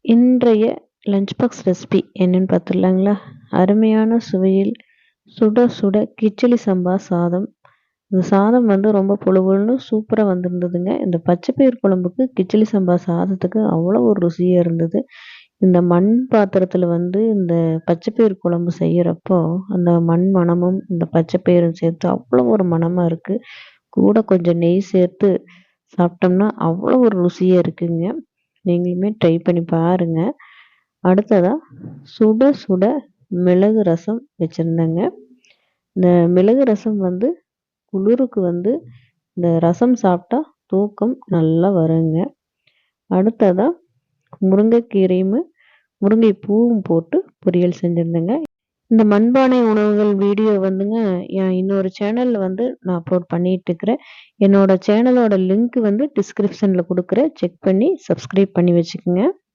இன்றைய lunch box recipe என்னன்னு பார்த்துடலாங்களா? அருமையான சுவையில் சுட சுட கிச்சடி சம்பா சாதம். இந்த சாதம் வந்து ரொம்ப பொழுன்னு சூப்பராக வந்திருந்ததுங்க. இந்த பச்சைப்பயிர் குழம்புக்கு கிச்சடி சம்பா சாதத்துக்கு அவ்வளோ ஒரு ருசியாக இருந்தது. இந்த மண் பாத்திரத்தில் வந்து இந்த பச்சைப்பயிர் குழம்பு செய்கிறப்போ அந்த மண் மணமும் இந்த பச்சைப்பயிரும் சேர்த்து அவ்வளோ ஒரு மணமாக இருக்குது. கூட கொஞ்சம் நெய் சேர்த்து சாப்பிட்டோம்னா அவ்வளோ ஒரு ருசியாக இருக்குங்க. நீங்களுமே ட்ரை பண்ணி பாருங்க. அடுத்ததா சுட சுட மிளகு ரசம் வச்சுருந்தேங்க. இந்த மிளகு ரசம் வந்து குளிருக்கு வந்து இந்த ரசம் சாப்பிட்டா தூக்கம் நல்லா வருங்க. அடுத்ததா முருங்கைக்கீரையும் முருங்கை பூவும் போட்டு பொரியல் செஞ்சுருந்தேங்க. இந்த மண்பானை உணவுகள் வீடியோ வந்துங்க என் இன்னொரு சேனல்ல வந்து நான் அப்லோட் பண்ணிட்டு இருக்கிறேன். என்னோட சேனலோட லிங்க் வந்து டிஸ்கிரிப்ஷன்ல கொடுக்குறேன். செக் பண்ணி சப்ஸ்கிரைப் பண்ணி வச்சுக்கோங்க.